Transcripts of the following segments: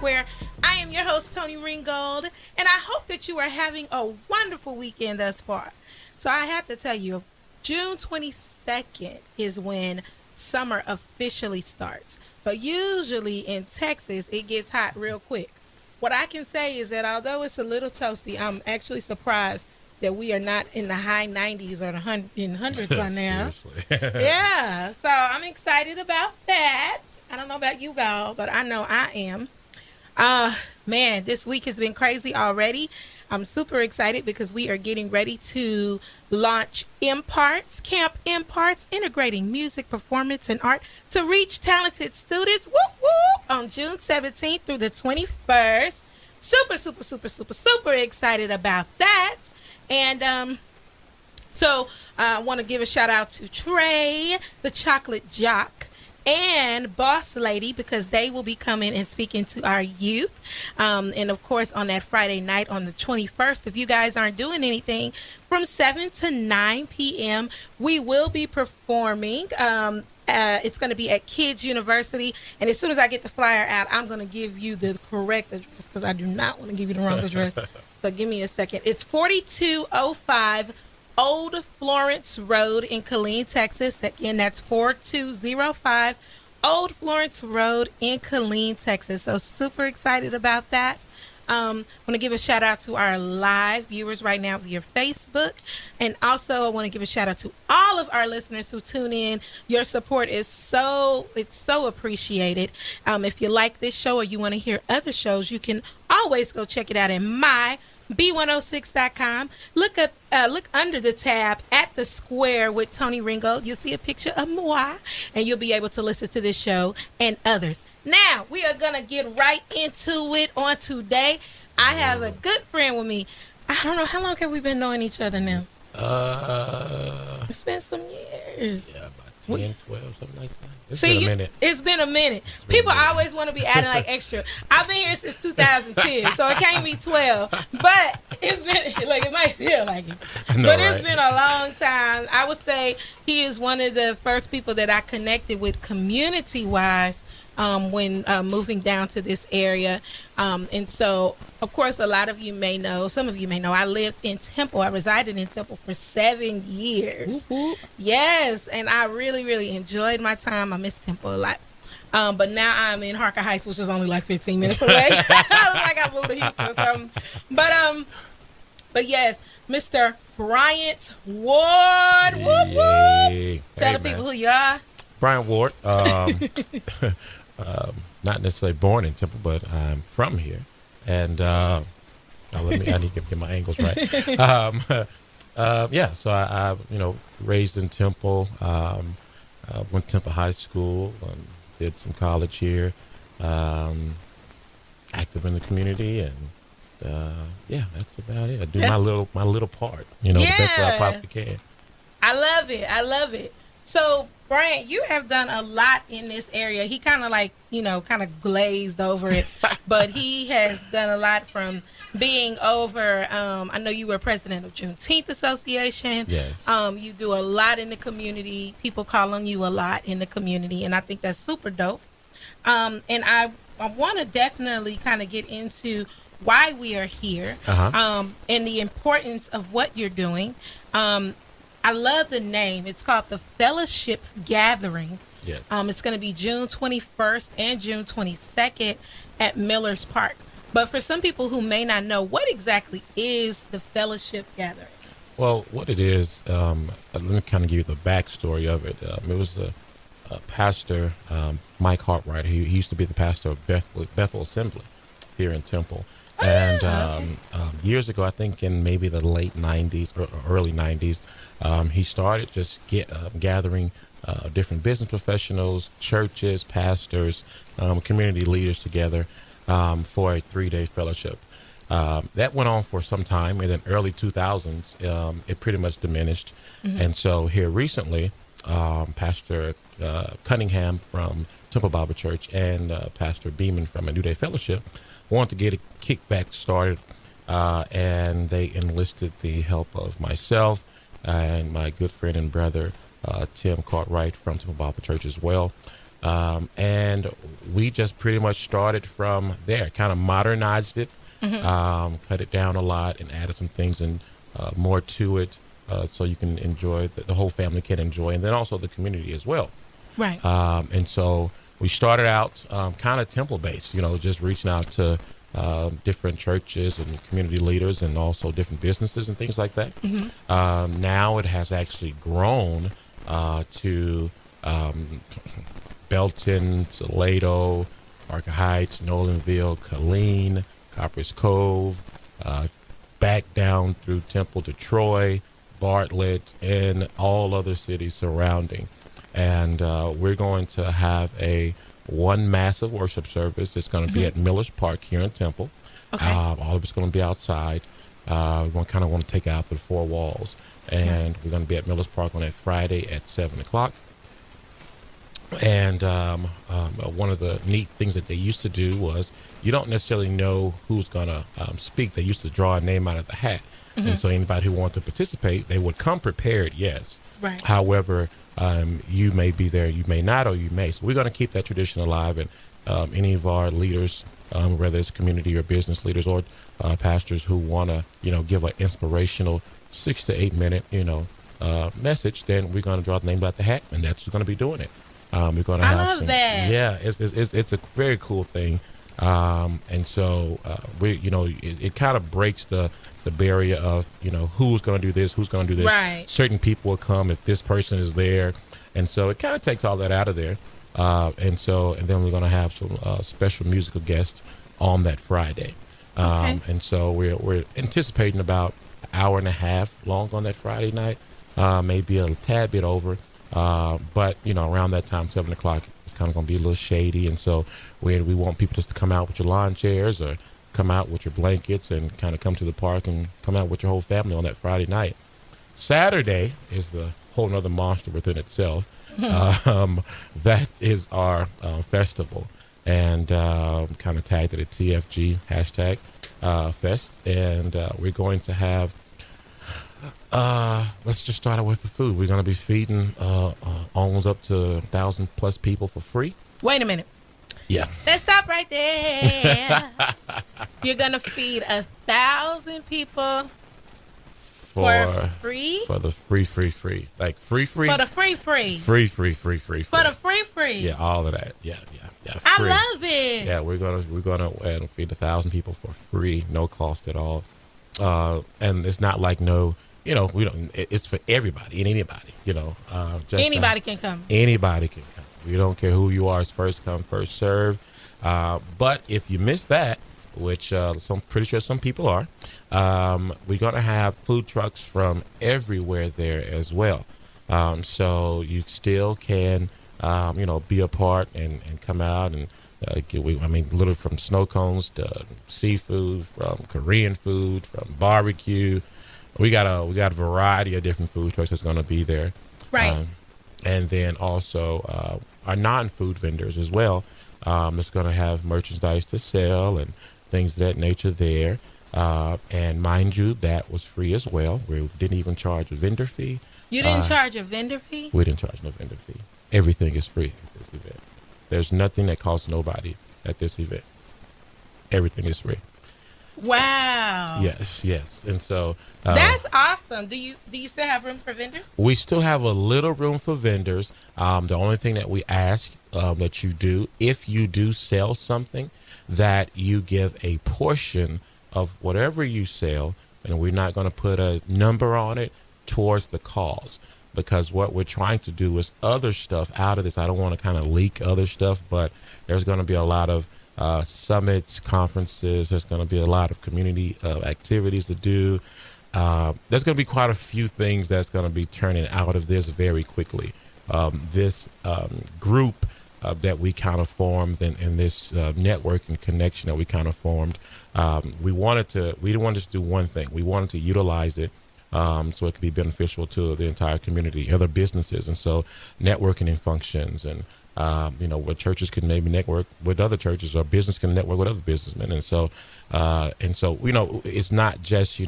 Square. I am your host, Tony Ringgold, and I hope that you are having a wonderful weekend thus far. So I have to tell you, June 22nd is when summer officially starts. But usually in Texas, it gets hot real quick. What I can say is that although it's a little toasty, I'm actually surprised that we are not in the high 90s or in hundreds by now. Seriously. Yeah, so I'm excited about that. I don't know about you, guys, but I know I am. Man, this week has been crazy already. I'm super excited because we are getting ready to launch Imparts, Camp Imparts, integrating music, performance, and art to reach talented students, whoop, whoop, on June 17th through the 21st. Super excited about that. And so I want to give a shout out to Trey, the Chocolate Jock, and Boss Lady, because they will be coming and speaking to our youth. And of course, on that Friday night on the 21st, if you guys aren't doing anything, from 7 to 9 p.m., we will be performing. It's going to be at Kids University. And as soon as I get the flyer out, I'm going to give you the correct address because I do not want to give you the wrong address. So give me a second. It's 4205 Old Florence Road in Killeen, Texas. Again, that's 4205 Old Florence Road in Killeen, Texas. So super excited about that. I want to give a shout out to our live viewers right now via Facebook. And also I want to give a shout out to all of our listeners who tune in. Your support is so appreciated. If you like this show or you want to hear other shows, you can always go check it out in my B106.com. Look under the tab at the square with Tony Ringgold. You'll see a picture of moi, and you'll be able to listen to this show and others. Now, we are going to get right into it on today. I have a good friend with me. I don't know, how long have we been knowing each other now? It's been some years. Yeah, about 10, 12, something like that. It's been a minute. It's been a minute. People always want to be adding like extra. I've been here since 2010, so it can't be 12. But it's been, like, it might feel like it. It's been a long time. I would say he is one of the first people that I connected with community-wise when moving down to this area. And so, of course, a lot of you may know, some of you may know, I lived in Temple. I resided in Temple for 7 years. Whoop, whoop. Yes, and I really enjoyed my time. I miss Temple a lot. But now I'm in Harker Heights, which is only like 15 minutes away. Like I moved to Houston or something. But yes, Mr. Bryant Ward. Whoop, whoop. Tell the people who you are. Bryant Ward. Not necessarily born in Temple, but I'm from here. And I need to get my angles right. So I raised in Temple, went to Temple High School, did some college here, active in the community, and that's about it. I do my little part, the best way I possibly can. I love it. So, Bryant, you have done a lot in this area. He kind of glazed over it, but he has done a lot from being over, I know you were president of Juneteenth Association. Yes. You do a lot in the community. People call on you a lot in the community, and I think that's super dope. And I want to definitely kind of get into why we are here, and the importance of what you're doing. I love the name. It's called the Fellowship Gathering. Yes. It's going to be June 21st and June 22nd at Millers Park. But for some people who may not know, what exactly is the Fellowship Gathering? Well, what it is, let me kind of give you the backstory of it. It was a pastor, Mike Hartwright. He used to be the pastor of Bethel Assembly here in Temple. And years ago, I think in maybe the late 90s or early 90s, he started just gathering different business professionals, churches, pastors, community leaders together for a 3-day fellowship. That went on for some time. In the early 2000s, it pretty much diminished. Mm-hmm. And so here recently, Pastor Cunningham from Temple Bible Church and Pastor Beeman from a New Day Fellowship wanted to get a kickback started, and they enlisted the help of myself and my good friend and brother, Tim Cartwright from Temple Bible Church as well. And we just pretty much started from there, kind of modernized it, cut it down a lot, and added some things and more to it, so you can enjoy, the whole family can enjoy, and then also the community as well. Right. And so we started out kind of temple based, just reaching out to different churches and community leaders and also different businesses and things like that. Now it has actually grown to Belton, Salado, Parker Heights, Nolanville, Killeen, Copper's Cove, back down through Temple to Troy, Bartlett, and all other cities surrounding. And we're going to have one massive worship service. It's going to be at Miller's Park here in Temple. Okay. All of it's going to be outside. We want to take it out the 4 walls. And we're going to be at Miller's Park on that Friday at 7 o'clock. And one of the neat things that they used to do was, you don't necessarily know who's going to speak. They used to draw a name out of the hat. And so anybody who wanted to participate, they would come prepared, yes. Right. However, you may be there, you may not, or you may. So we're going to keep that tradition alive. And any of our leaders, whether it's community or business leaders or pastors who want to, give an inspirational 6 to 8 minute, message, then we're going to draw the name out the hat, and that's who's going to be doing it. We're going to have love that. Yeah, it's a very cool thing. And so it kind of breaks the barrier of, who's going to do this, who's going to do this. Right. Certain people will come if this person is there. And so it kind of takes all that out of there. And then we're going to have some special musical guests on that Friday. Okay. And so we're anticipating about an hour and a half long on that Friday night, maybe a tad bit over. But around that time, 7 o'clock, it's kind of going to be a little shady. And so we want people just to come out with your lawn chairs or come out with your blankets and kind of come to the park and come out with your whole family on that Friday night. Saturday is the whole nother monster within itself. That is our festival, and kind of tagged it a TFG hashtag fest. And we're going to have, let's just start out with the food. We're going to be feeding almost up to 1,000+ people for free. Wait a minute. Yeah. Let's stop right there. You're going to feed 1,000 people for free? For the free. Like free. For the free. Free. For the free. Yeah, all of that. Yeah. Free. I love it. Yeah, we're gonna feed 1,000 people for free, no cost at all. And it's not like we don't. It's for everybody and anybody. Just anybody can come. Anybody can come. We don't care who you are. It's first come, first serve. But if you miss that, which I'm pretty sure some people are, we're gonna have food trucks from everywhere there as well. So you still can, be a part and come out and literally from snow cones to seafood, from Korean food, from barbecue. We got a variety of different food trucks that's going to be there. Right. And then also our non-food vendors as well. That's going to have merchandise to sell and things of that nature there. And mind you, that was free as well. We didn't even charge a vendor fee. You didn't charge a vendor fee? We didn't charge no vendor fee. Everything is free at this event. There's nothing that costs nobody at this event. Everything is free. Wow. Yes. And so that's awesome. Do you still have room for vendors? We still have a little room for vendors. The only thing that we ask that you do, if you do sell something, that you give a portion of whatever you sell, and we're not going to put a number on it, towards the cause. Because what we're trying to do is other stuff out of this. I don't want to kind of leak other stuff, but there's going to be a lot of summits, conferences. There's going to be a lot of community activities to do. There's going to be quite a few things that's going to be turning out of this very quickly. This group that we kind of formed and this networking connection that we kind of formed, we didn't want to just do one thing. We wanted to utilize it so it could be beneficial to the entire community, other businesses. And so networking in functions and, where churches can maybe network with other churches or business can network with other businessmen. And so, it's not just,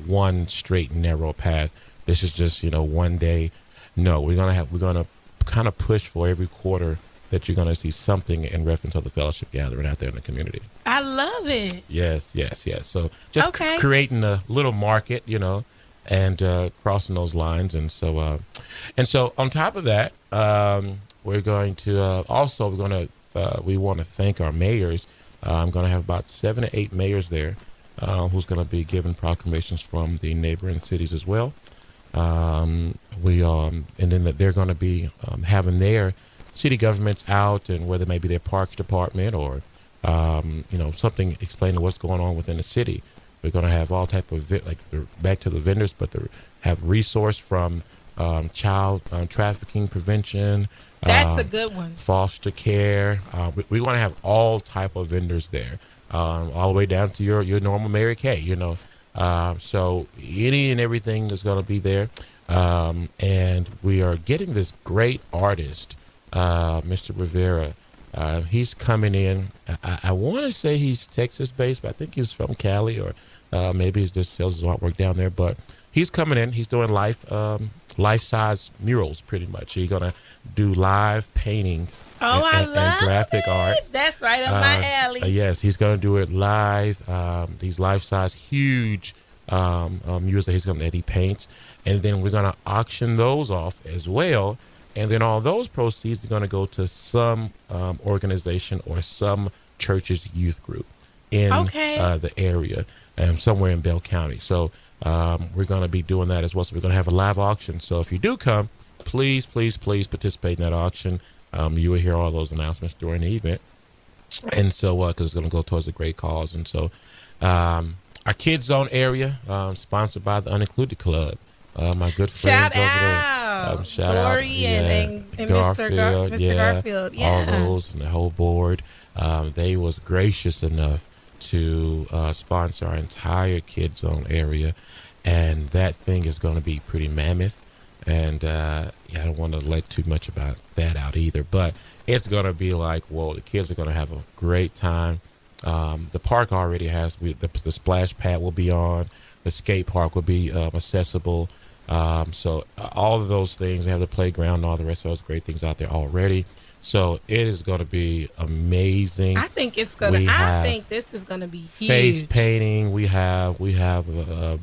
one straight narrow path. This is just, one day. No, we're going to kind of push for every quarter that you're going to see something in reference to the fellowship gathering out there in the community. I love it. Yes. So just Okay. creating a little market, and crossing those lines. And so on top of that, we're going to we want to thank our mayors. I'm going to have about 7 to 8 mayors there who's going to be giving proclamations from the neighboring cities as well. And then that they're going to be having their city governments out, and whether it may be their parks department or something explaining what's going on within the city. We're going to have all type of back to the vendors, but they have resource from child trafficking prevention. That's a good one. Foster care. We want to have all type of vendors there, all the way down to your normal Mary Kay. So any and everything is going to be there, and we are getting this great artist, Mr. Rivera. He's coming in. I want to say he's Texas-based, but I think he's from Cali, or maybe he just sells his artwork down there. But he's coming in. He's doing life-size murals, pretty much. He's going to do live paintings and graphic art. That's right up my alley. Yes, he's going to do it live. These life-size, huge murals that he paints. And then we're going to auction those off as well. And then all those proceeds are going to go to some organization or some church's youth group in the area, somewhere in Bell County. So we're going to be doing that as well. So we're going to have a live auction. So if you do come, please participate in that auction. You will hear all those announcements during the event. And so, because it's going to go towards a great cause. And so our Kids Zone area, sponsored by the Unincluded Club. My good friends over there. Shout Dory out, and Mr. Garfield. Yeah. All those and the whole board. They was gracious enough to sponsor our entire Kids Zone area. And that thing is going to be pretty mammoth. And I don't want to let too much about that out either. But it's going to be like, whoa, the kids are going to have a great time. The park already has, the splash pad will be on. The skate park will be accessible. So all of those things, they have the playground and all the rest of those great things out there already. So it is going to be amazing. I think it's going to, I think this is going to be huge. Face painting. We have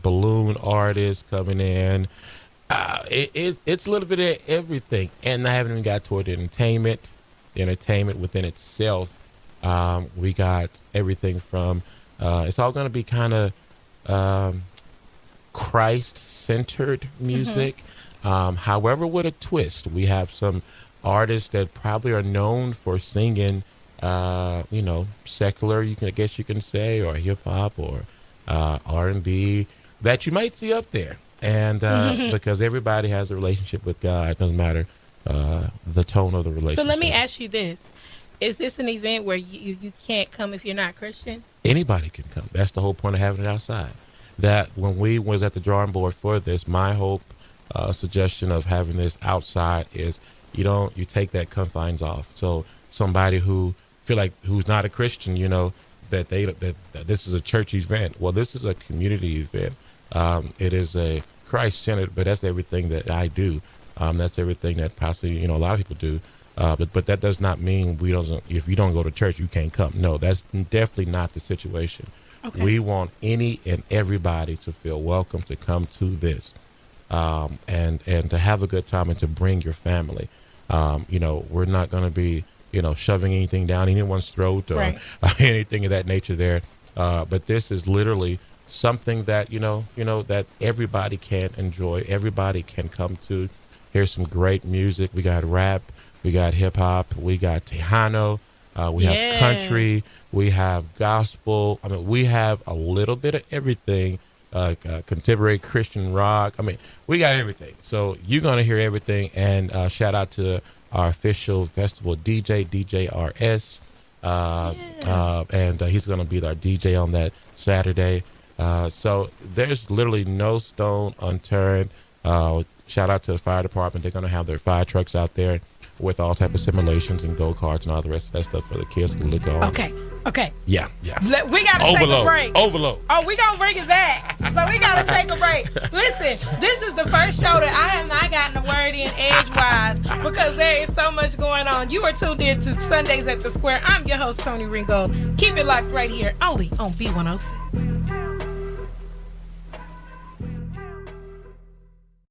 balloon artists coming in. It's a little bit of everything. And I haven't even got toward the entertainment within itself. We got everything from, it's all going to be kind of Christ-centered music. However, with a twist. We have some artists that probably are known for singing, secular, I guess you can say, or hip-hop or R&B that you might see up there. And because everybody has a relationship with God, it doesn't matter the tone of the relationship. So let me ask you this. Is this an event where you can't come if you're not Christian? Anybody can come. That's the whole point of having it outside. That when we was at the drawing board for this, my hope, suggestion of having this outside is you take that confines off. So somebody who who's not a Christian, that this is a church event. Well, this is a community event. It is a Christ-centered, but that's everything that I do. That's everything that possibly, a lot of people do. But that does not mean if you don't go to church, you can't come. No, that's definitely not the situation. Okay. We want any and everybody to feel welcome to come to this, and to have a good time and to bring your family. We're not going to be, shoving anything down anyone's throat or anything of that nature there. But this is literally something that, that everybody can enjoy. Everybody can come to. Here's some great music. We got rap. We got hip hop. We got Tejano. We have country. We have gospel. I mean, we have a little bit of everything. Contemporary Christian rock. I mean, we got everything. So you're going to hear everything. And shout out to our official festival DJ, DJ RS. And he's going to be our DJ on that Saturday. So there's literally no stone unturned. Shout out to the fire department. They're going to have their fire trucks out there with all type of simulations and go-karts and all the rest of that stuff for the kids to look on. Okay. Okay. Yeah. We got to take a break. Overload. Oh, we going to bring it back. So we got to take a break. Listen, this is the first show that I have not gotten a word in edgewise because there is so much going on. You are tuned in to Sundays at the Square. I'm your host, Tony Ringo. Keep it locked right here, only on B106.